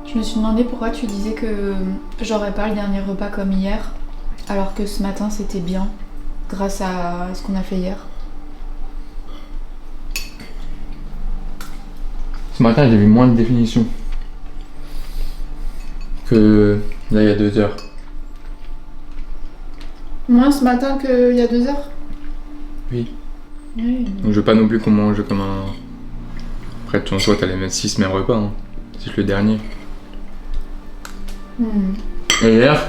Je me suis demandé pourquoi tu disais que j'aurais pas le dernier repas comme hier, alors que ce matin c'était bien, grâce à ce qu'on a fait hier. Ce matin, j'ai vu moins de définitions que là, il y a 2 heures. Moins ce matin qu'il y a 2 heures? Oui. Oui. Donc, je veux pas non plus qu'on mange comme un. Après, tu en soi, t'as les mêmes 6 mêmes repas, hein. C'est le dernier. Et hier,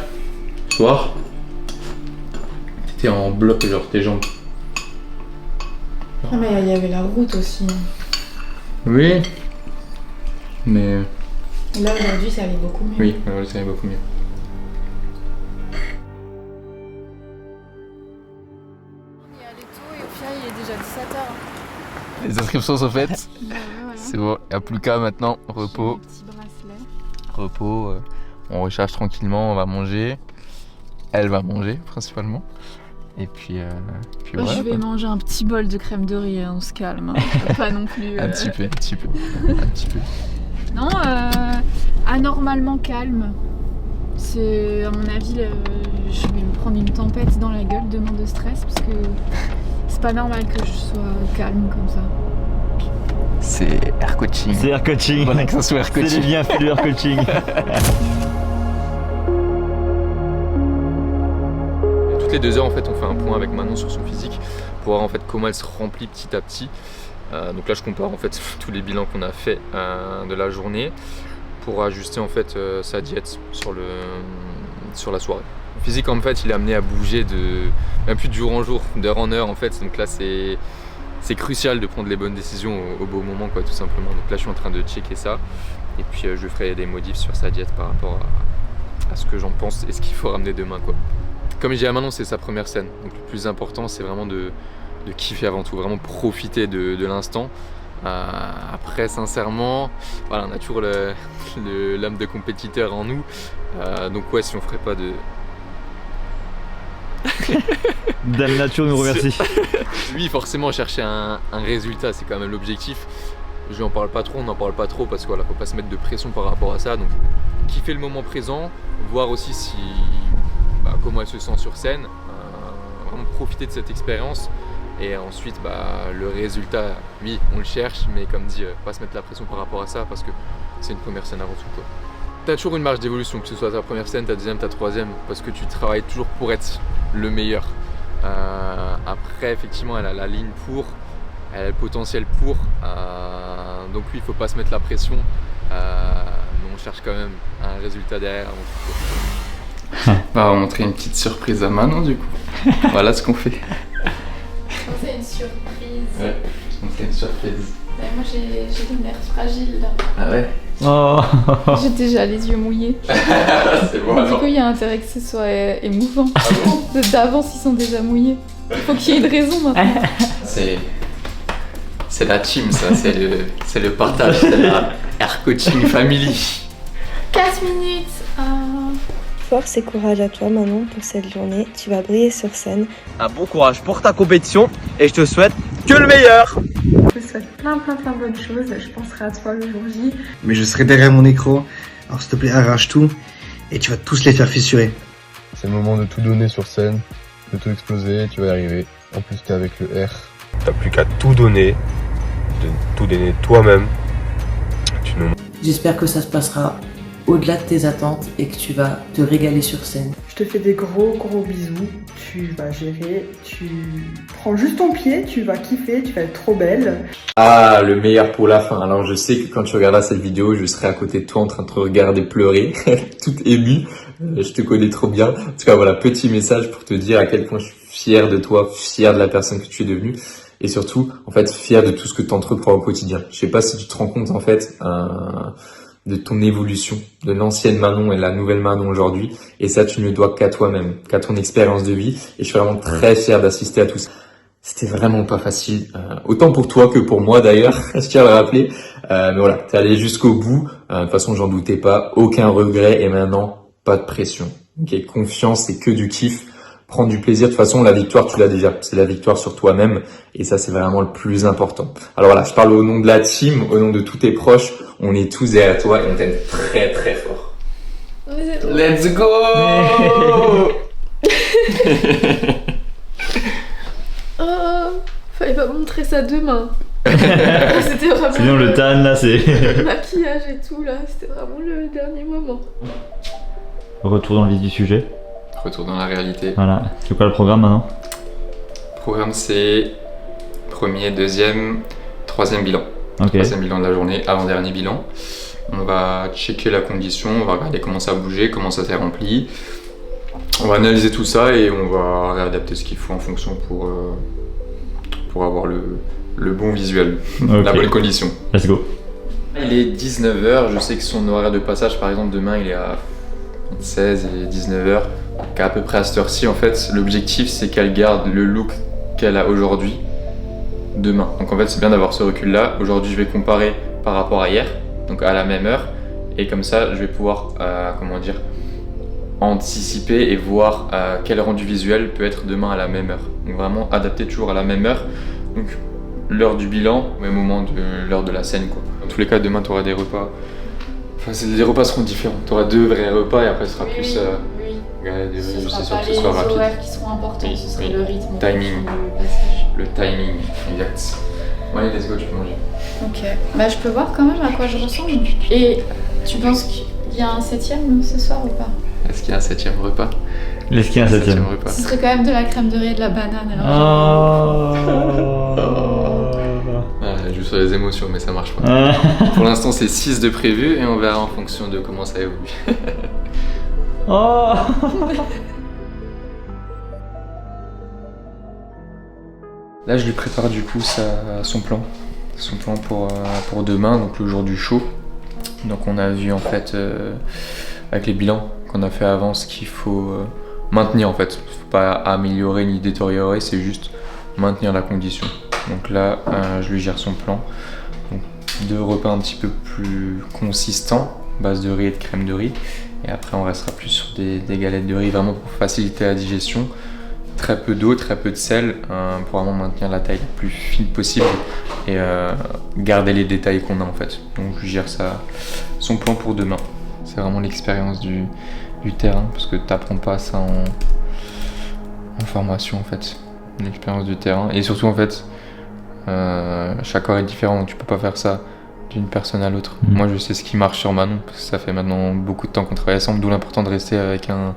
soir, t'étais en bloc, genre tes jambes. Ah, mais il y avait la route aussi. Oui. Mais. Là aujourd'hui ça allait beaucoup mieux. Oui, alors ça allait beaucoup mieux. On y allait tôt et au final il est déjà 17h. Les inscriptions sont faites. C'est bon, il n'y a plus qu'à maintenant. Repos. Petit bracelet. Repos. On recharge tranquillement, on va manger. Elle va manger principalement. Et puis voilà. Je vais quoi. manger un petit bol de crème de riz, hein, on se calme. Hein. Pas non plus. Un petit peu. Un petit peu. Non, anormalement calme. C'est, à mon avis, je vais me prendre une tempête dans la gueule demain de stress parce que c'est pas normal que je sois calme comme ça. C'est air coaching. C'est air coaching. Bon accent sur air C'est coaching. les bienfaits de air coaching. Toutes les 2 heures en fait on fait un point avec Manon sur son physique pour voir en fait comment elle se remplit petit à petit. Donc là je compare en fait tous les bilans qu'on a fait de la journée pour ajuster en fait sa diète sur la soirée. Le physique en fait il est amené à bouger même plus de jour en jour, d'heure en heure en fait, donc là c'est crucial de prendre les bonnes décisions au beau moment quoi tout simplement. Donc là je suis en train de checker ça et puis je ferai des modifs sur sa diète par rapport à ce que j'en pense et ce qu'il faut ramener demain quoi. Comme je dis à Manon, c'est sa première scène, donc le plus important c'est vraiment de kiffer avant tout, vraiment profiter de l'instant. Après sincèrement, voilà, on a toujours l'âme de compétiteur en nous, donc ouais si on ferait pas de... Dame Nature nous remercie. Oui forcément chercher un résultat, c'est quand même l'objectif. Je n'en parle pas trop, on n'en parle pas trop parce que voilà, faut pas se mettre de pression par rapport à ça, donc kiffer le moment présent, voir aussi comment elle se sent sur scène, vraiment profiter de cette expérience et ensuite le résultat, oui on le cherche mais comme dit, pas se mettre la pression par rapport à ça parce que c'est une première scène avant tout quoi. T'as toujours une marge d'évolution, que ce soit ta première scène, ta deuxième, ta troisième, parce que tu travailles toujours pour être le meilleur. Après effectivement elle a la ligne pour, elle a le potentiel pour, donc oui il faut pas se mettre la pression, mais on cherche quand même un résultat derrière avant tout quoi. On va montrer une petite surprise à Manon du coup. Voilà ce qu'on fait. C'est une surprise. Ouais, je montrer une surprise. Moi j'ai une air fragile là. Ah ouais. Oh. J'ai déjà les yeux mouillés. C'est bon Du alors. coup il y a intérêt que ce soit émouvant. Ah bon D'avance ils sont déjà mouillés. Il faut qu'il y ait une raison maintenant. C'est la team ça, c'est le partage, c'est la air coaching family. 4 minutes. Force et courage à toi Manon pour cette journée, tu vas briller sur scène. Un bon courage pour ta compétition et je te souhaite que le meilleur. Je te souhaite plein de bonnes choses. Je penserai à toi le jour J. Mais je serai derrière mon micro, alors s'il te plaît arrache tout et tu vas tous les faire fissurer. C'est le moment de tout donner sur scène, de tout exploser, tu vas y arriver. En plus t'es avec le R. T'as plus qu'à tout donner, de tout donner toi-même. J'espère que ça se passera au-delà de tes attentes et que tu vas te régaler sur scène. Je te fais des gros bisous, tu vas gérer, tu prends juste ton pied, tu vas kiffer, tu vas être trop belle. Ah, le meilleur pour la fin. Alors je sais que quand tu regarderas cette vidéo, je serai à côté de toi en train de te regarder pleurer, toute émue. Je te connais trop bien. En tout cas voilà, petit message pour te dire à quel point je suis fier de toi, fier de la personne que tu es devenue. Et surtout, en fait, fier de tout ce que tu entreprends au quotidien. Je sais pas si tu te rends compte, en fait, de ton évolution, de l'ancienne Manon et la nouvelle Manon aujourd'hui. Et ça, tu ne le dois qu'à toi-même, qu'à ton expérience de vie. Et je suis vraiment très fier d'assister à tout ça. C'était vraiment pas facile, autant pour toi que pour moi d'ailleurs, je tiens à le rappeler. Mais voilà, t'es allé jusqu'au bout. De toute façon, j'en doutais pas. Aucun regret et maintenant, pas de pression. Ok, confiance, c'est que du kiff. prendre du plaisir. De toute façon, la victoire, tu l'as déjà. C'est la victoire sur toi-même. Et ça, c'est vraiment le plus important. Alors voilà, je parle au nom de la team, au nom de tous tes proches. On est tous derrière toi et on t'aime très très fort. Let's go. Oh, fallait pas montrer ça demain. C'était vraiment. Sinon le tan là c'est. Le maquillage et tout là, c'était vraiment le dernier moment. Retour dans le vif du sujet. Retour dans la réalité. Voilà. C'est quoi le programme maintenant? Le programme c'est premier, deuxième, troisième bilan. Ok. Troisième bilan de la journée, avant-dernier bilan. On va checker la condition, on va regarder comment ça a bougé, comment ça s'est rempli. On va analyser tout ça et on va réadapter ce qu'il faut en fonction pour avoir le bon visuel, Okay. la bonne condition. Let's go. Il est 19h, je sais que son horaire de passage par exemple demain il est à 16 et 19h. Donc à peu près à cette heure-ci en fait, l'objectif c'est qu'elle garde le look qu'elle a aujourd'hui, demain. Donc en fait c'est bien d'avoir ce recul là. Aujourd'hui je vais comparer par rapport à hier, donc à la même heure. Et comme ça je vais pouvoir, anticiper et voir quel rendu visuel peut être demain à la même heure. Donc vraiment adapter toujours à la même heure. Donc l'heure du bilan, au même moment de l'heure de la scène quoi. Dans tous les cas demain tu auras des repas. Enfin les repas seront différents. Tu auras 2 vrais repas et après ce sera plus. Ce je sera suis sûr pas que ce les sera rapide. horaires qui seront importants, Oui, ce sera oui. le rythme. Timing. Le passage. Le timing, exact. Bon allez let's go, tu peux manger. Ok. Bah je peux voir quand même à quoi je ressemble. Et tu penses qu'il y a un 7ème ce soir ou pas? Est-ce qu'il y a un 7ème repas? Est-ce qu'il y a un 7ème repas? Ce serait quand même de la crème de riz et de la banane alors. Je joue sur les émotions mais ça marche pas. Pour l'instant c'est 6 de prévu et on verra en fonction de comment ça évolue. Là je lui prépare du coup son plan pour demain, donc le jour du show. Donc on a vu en fait avec les bilans qu'on a fait avant ce qu'il faut maintenir en fait. Faut pas améliorer ni détériorer, c'est juste maintenir la condition. Donc là je lui gère son plan. Donc 2 repas un petit peu plus consistants, base de riz et de crème de riz. Et après on restera plus sur des galettes de riz vraiment pour faciliter la digestion. Très peu d'eau, très peu de sel pour vraiment maintenir la taille la plus fine possible et garder les détails qu'on a en fait. Donc je gère son plan pour demain. C'est vraiment l'expérience du terrain parce que tu n'apprends pas ça en formation en fait. L'expérience du terrain et surtout en fait chaque corps est différent donc tu peux pas faire ça d'une personne à l'autre. Moi je sais ce qui marche sur Manon parce que ça fait maintenant beaucoup de temps qu'on travaille ensemble, d'où l'important de rester avec un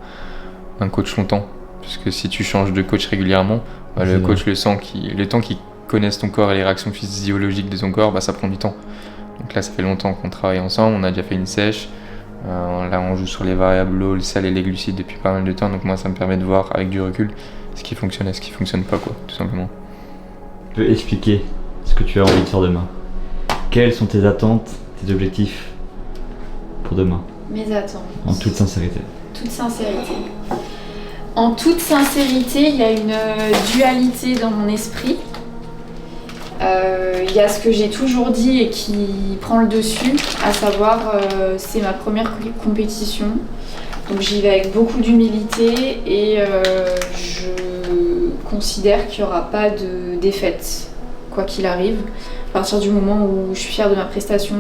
coach longtemps. Parce que si tu changes de coach régulièrement, le coach le temps qu'il connaisse ton corps et les réactions physiologiques de ton corps, ça prend du temps. Donc là ça fait longtemps qu'on travaille ensemble, on a déjà fait une sèche. Là on joue sur les variables l'eau, le sel et les glucides depuis pas mal de temps, donc moi ça me permet de voir avec du recul ce qui fonctionne et ce qui fonctionne pas quoi, tout simplement. Tu peux expliquer ce que tu as envie de faire demain? Quelles sont tes attentes, tes objectifs pour demain? Mes attentes. En toute sincérité. En toute sincérité, il y a une dualité dans mon esprit. Il y a ce que j'ai toujours dit et qui prend le dessus, à savoir c'est ma première compétition. Donc j'y vais avec beaucoup d'humilité et je considère qu'il n'y aura pas de défaite, quoi qu'il arrive. À partir du moment où je suis fière de ma prestation,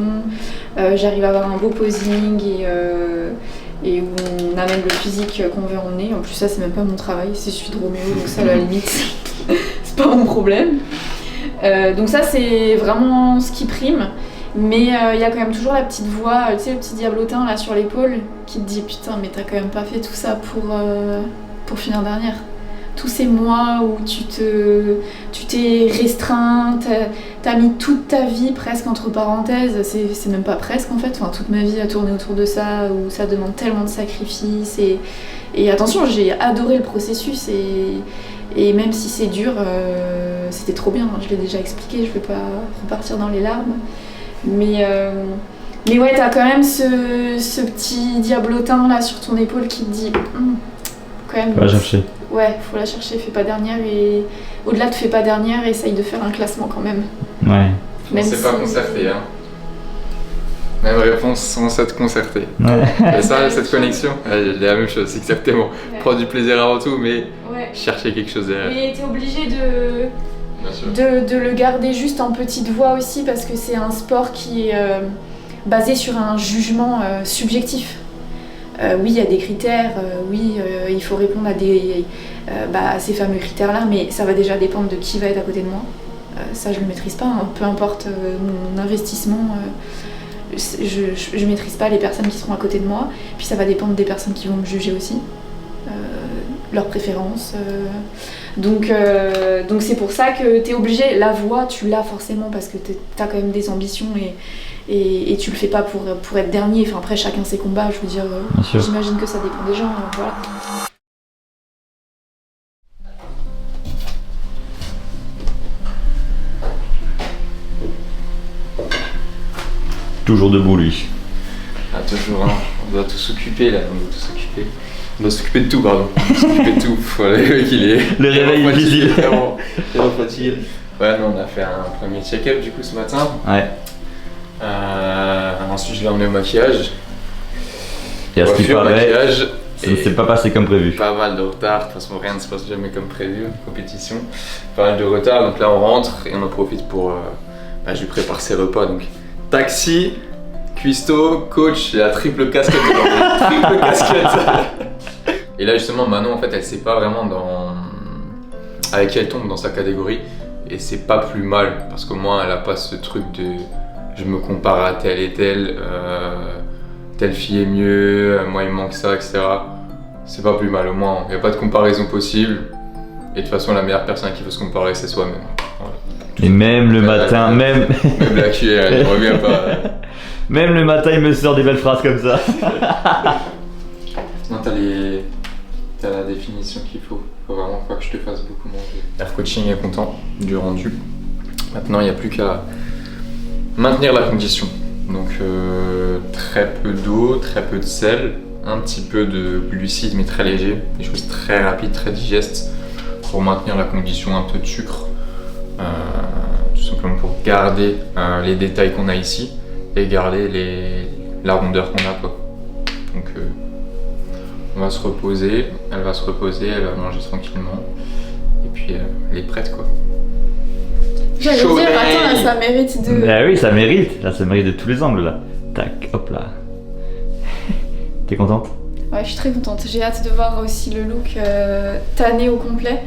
j'arrive à avoir un beau posing et où on amène le physique qu'on veut emmener. En plus ça c'est même pas mon travail, c'est celui de Roméo, donc ça à la limite c'est pas mon problème. Donc ça c'est vraiment ce qui prime, mais il y a quand même toujours la petite voix, tu sais le petit diablotin là sur l'épaule qui te dit putain mais t'as quand même pas fait tout ça pour finir dernière. Tous ces mois où tu t'es restreinte, t'as mis toute ta vie presque entre parenthèses, c'est même pas presque en fait, enfin, toute ma vie a tourné autour de ça, où ça demande tellement de sacrifices et attention j'ai adoré le processus et même si c'est dur, c'était trop bien, je l'ai déjà expliqué, je vais pas repartir dans les larmes, mais ouais t'as quand même ce petit diablotin là sur ton épaule qui te dit quand même. Faut la chercher. Ouais, faut la chercher, fais pas dernière et au-delà de fais pas dernière, essaye de faire un classement quand même. Ouais. Même c'est pas concerté hein. Même réponse sans s'être concerté. Ouais. Et ça, cette connexion, c'est la même chose, exactement. Ouais. Prendre du plaisir avant tout, mais Ouais. chercher quelque chose derrière. Mais t'es obligé Bien sûr. de le garder juste en petite voix aussi parce que c'est un sport qui est basé sur un jugement subjectif. Oui, il y a des critères, il faut répondre à ces fameux critères-là, mais ça va déjà dépendre de qui va être à côté de moi. Ça, je ne le maîtrise pas, hein. Peu importe mon investissement, je ne maîtrise pas les personnes qui seront à côté de moi. Puis ça va dépendre des personnes qui vont me juger aussi, leurs préférences. Donc c'est pour ça que tu es obligé, la voix, tu l'as forcément parce que tu as quand même des ambitions et tu le fais pas pour être dernier. Enfin, après, chacun ses combats, je veux dire, j'imagine que ça dépend des gens, voilà. Toujours debout, lui. Ah, toujours, hein. On doit tout s'occuper là, on doit s'occuper de tout, pardon. On doit s'occuper de tout. Voilà, le mec, il est. Le réveil est difficile. Vraiment fatigué. Ouais, non, on a fait un premier check-up du coup ce matin. Ouais. Ensuite, je l'ai emmené au maquillage. Et à ce qui paraît, maquillage. ça ne s'est pas passé comme prévu. Pas mal de retard, de toute façon rien ne se passe jamais comme prévu, compétition. Pas mal de retard, donc là on rentre et on en profite pour... je lui prépare ses repas, donc taxi, cuistot, coach, la triple casquette. Triple casquette. Et là justement Manon en fait elle sait pas vraiment avec qui elle tombe dans sa catégorie. Et c'est pas plus mal, parce qu'au moins elle a pas ce truc de... Je me compare à telle et telle, telle fille est mieux, moi il me manque ça, etc. C'est pas plus mal, au moins il n'y a pas de comparaison possible. Et de toute façon la meilleure personne à qui il faut se comparer c'est soi-même. Voilà. Et même le matin, même la cuillère, elle ne revient pas. Même le matin il me sort des belles phrases comme ça. Non, t'as la définition qu'il faut. Faut vraiment pas que je te fasse beaucoup manger. L'air coaching est content du rendu. Maintenant il n'y a plus qu'à maintenir la condition. Donc très peu d'eau, très peu de sel, un petit peu de glucides mais très léger, des choses très rapides, très digestes pour maintenir la condition, un peu de sucre, tout simplement pour garder les détails qu'on a ici et garder la rondeur qu'on a quoi. Donc on va se reposer, elle va se reposer, elle va manger tranquillement et puis elle est prête quoi. J'allais dire, attends, là, ça mérite de... Ah oui, ça mérite. Là, ça mérite de tous les angles, là. Tac, hop là. T'es contente? Ouais, je suis très contente. J'ai hâte de voir aussi le look tanné au complet.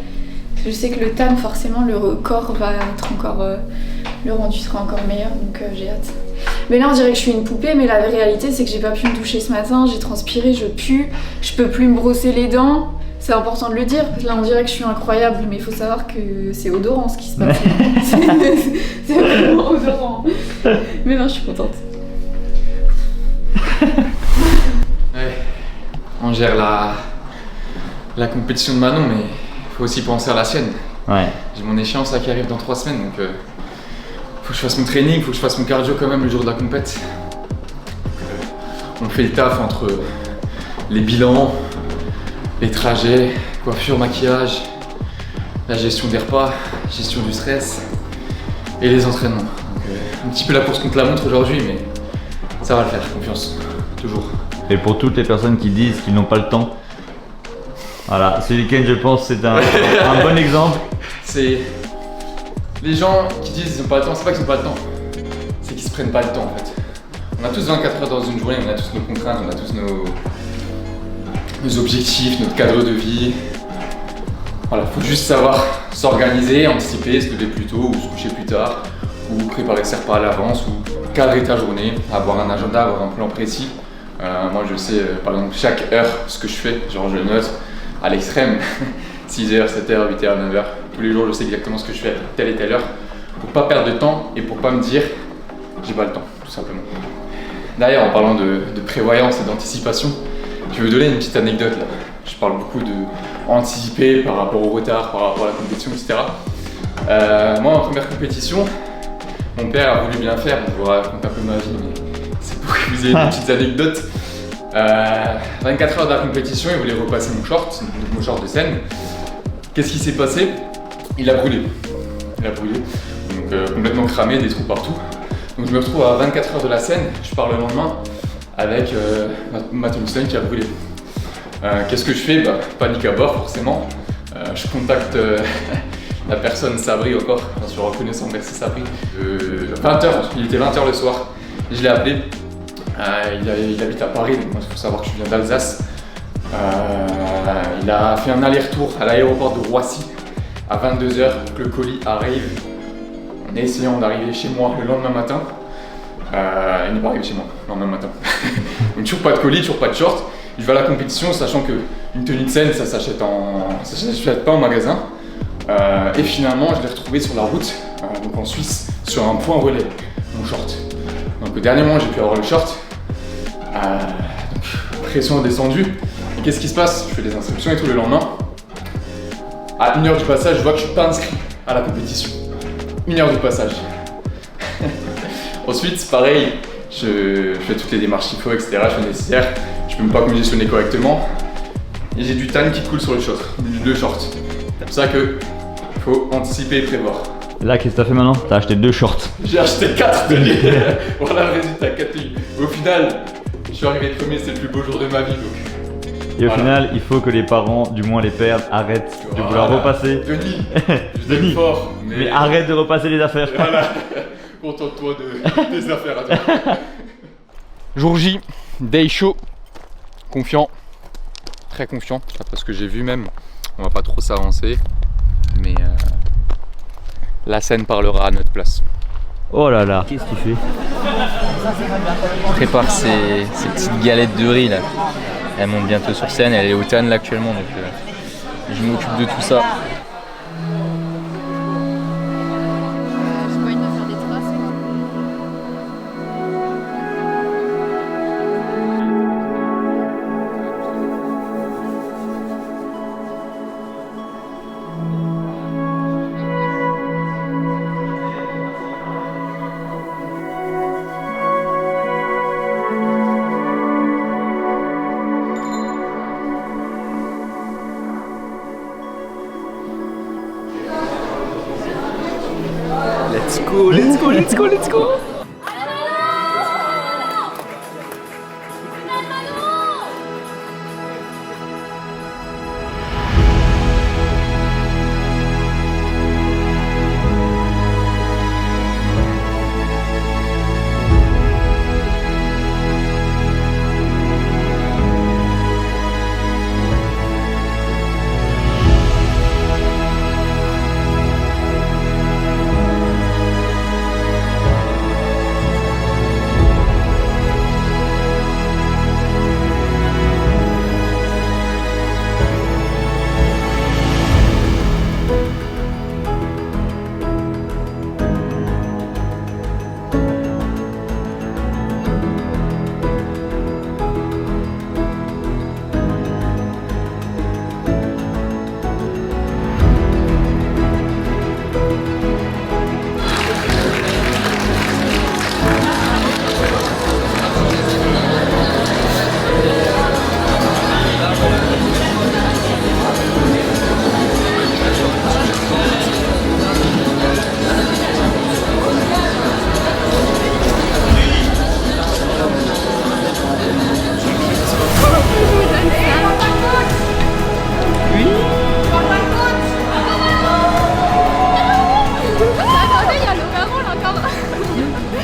Je sais que le tan, forcément, le corps va être encore... le rendu sera encore meilleur, donc j'ai hâte. Mais là, on dirait que je suis une poupée, mais la réalité, c'est que j'ai pas pu me doucher ce matin. J'ai transpiré, je pue, je peux plus me brosser les dents. C'est important de le dire, parce que là on dirait que je suis incroyable, mais il faut savoir que c'est odorant ce qui se passe. C'est vraiment odorant. Mais non, je suis contente. Ouais, on gère la compétition de Manon, mais il faut aussi penser à la sienne. Ouais. J'ai mon échéance là qui arrive dans 3 semaines, donc faut que je fasse mon training, faut que je fasse mon cardio quand même le jour de la compète. On fait le taf entre les bilans, les trajets, coiffure, maquillage, la gestion des repas, gestion du stress et les entraînements. Donc, un petit peu la course contre la montre aujourd'hui, mais ça va le faire, confiance, toujours. Et pour toutes les personnes qui disent qu'ils n'ont pas le temps, voilà, ce week-end je pense c'est un bon exemple. C'est les gens qui disent qu'ils n'ont pas le temps, c'est pas qu'ils n'ont pas le temps, c'est qu'ils se prennent pas le temps en fait. On a tous 24 heures dans une journée, on a tous nos contraintes, on a tous nos objectifs, notre cadre de vie. Voilà, faut juste savoir s'organiser, anticiper, se lever plus tôt ou se coucher plus tard, ou préparer ses repas à l'avance, ou cadrer ta journée, avoir un agenda, avoir un plan précis. Moi je sais par exemple chaque heure ce que je fais, genre je note à l'extrême, 6h, 7h, 8h, 9h, tous les jours je sais exactement ce que je fais à telle et telle heure, pour pas perdre de temps et pour pas me dire j'ai pas le temps, tout simplement. D'ailleurs en parlant de prévoyance et d'anticipation, je vais vous donner une petite anecdote là. Je parle beaucoup de anticiper par rapport au retard, par rapport à la compétition, etc. Moi, en première compétition, mon père a voulu bien faire, je vous raconte un peu ma vie, mais c'est pour que vous ayez des petites anecdotes. 24 heures de la compétition, il voulait repasser mon short, donc mon short de scène. Qu'est-ce qui s'est passé? Il a brûlé. Il a brûlé, donc complètement cramé, des trous partout. Donc je me retrouve à 24 heures de la scène, je pars le lendemain avec ma tombstone qui a brûlé. Qu'est-ce que je fais? Panique à bord forcément. Je contacte la personne Sabri encore, je suis reconnaissant, merci Sabri. 20h, il était 20h le soir, je l'ai appelé. Il habite à Paris, donc il faut savoir que je viens d'Alsace. Il a fait un aller-retour à l'aéroport de Roissy à 22h pour que le colis arrive. En essayant d'arriver chez moi le lendemain matin. Il n'est pas arrivé chez moi le lendemain matin. Donc toujours pas de colis, toujours pas de short. Je vais à la compétition sachant qu'une tenue de scène ça s'achète pas en magasin. Et finalement je l'ai retrouvé sur la route, donc en Suisse, sur un point relais, mon short. Donc au dernier moment j'ai pu avoir le short. Donc, pression descendue. Et qu'est-ce qui se passe? Je fais des inscriptions et tout le lendemain. À 1h du passage, je vois que je suis pas inscrit à la compétition. 1h du passage. Ensuite, pareil, je fais toutes les démarches qu'il faut, etc. Je fais le nécessaire. Je peux même pas conditionner correctement. Et j'ai du tan qui coule sur le short. C'est pour ça que faut anticiper et prévoir. Là, qu'est-ce que t'as fait maintenant? T'as acheté 2 shorts. J'ai acheté 4 tenues. Voilà le résultat, 4 tenues. Au final, je suis arrivé premier, c'était le plus beau jour de ma vie. Donc. Et au final, il faut que les parents, du moins les pères, arrêtent de vouloir repasser. Denis, fort, mais arrête de repasser les affaires. Voilà. Contente-toi des affaires à toi. Jour J, day show. Confiant, très confiant. Après ce que j'ai vu même, on va pas trop s'avancer. Mais la scène parlera à notre place. Oh là là, qu'est-ce que tu fais? Je prépare ces petites galettes de riz là. Elle monte bientôt sur scène, elle est au TAN là actuellement, donc je m'occupe de tout ça. Let's go.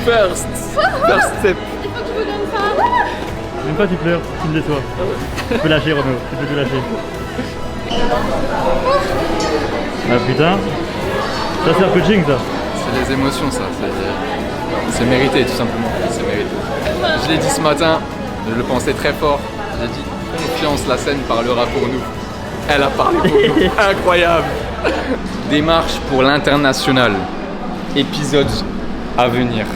First step. Il faut que je vous donne ça. Même pas tu pleures, filme-les-toi. Tu peux lâcher Roméo, tu peux tout lâcher. Ah putain, ça c'est un coaching ça. C'est les émotions ça, c'est mérité tout simplement, c'est mérité. Je l'ai dit ce matin, je le pensais très fort, j'ai dit confiance, la scène parlera pour nous. Elle a parlé pour nous, incroyable. Démarche pour l'international, épisode à venir.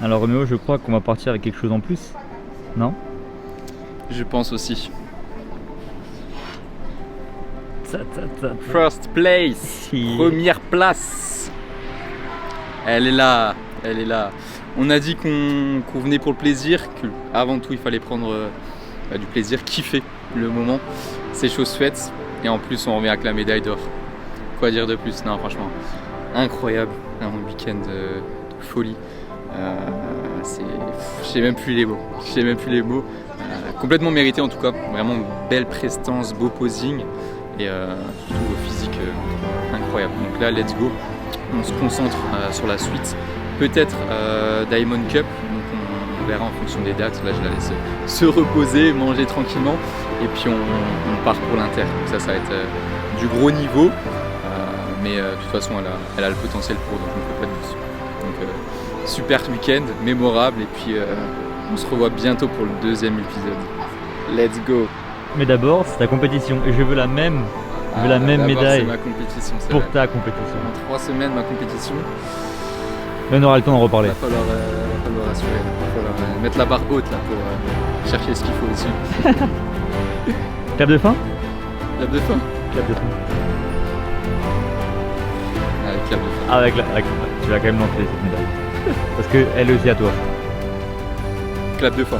Alors Roméo, je crois qu'on va partir avec quelque chose en plus, non? Je pense aussi. First place, première place. Elle est là, elle est là. On a dit qu'on venait pour le plaisir, qu'avant tout il fallait prendre du plaisir, kiffer le moment. C'est chose faite et en plus on revient avec la médaille d'or. Quoi dire de plus? Non, franchement, incroyable, un week-end de folie. Je sais même plus les mots. Complètement mérité en tout cas, vraiment belle prestance, beau posing et surtout physique incroyable. Donc là, let's go. On se concentre sur la suite. Peut-être Diamond Cup, donc on verra en fonction des dates. Là, je la laisse se reposer, manger tranquillement et puis on part pour l'Inter. Donc ça va être du gros niveau, mais de toute façon, elle a le potentiel pour, donc on ne peut pas de doute. Donc super week-end, mémorable et puis on se revoit bientôt pour le deuxième épisode. Let's go. Mais d'abord, c'est ta compétition et je veux la même, médaille c'est ma compétition, pour ta compétition. En 3 semaines, ma compétition. Mais on aura le temps d'en reparler. Il va falloir assurer, il va falloir mettre la barre haute là pour chercher ce qu'il faut dessus. Clap de fin? Clap de fin? Clap de fin. Avec clap de fin. Tu vas quand même lancer cette médaille. Parce qu'elle est aussi à toi. Clap de fin.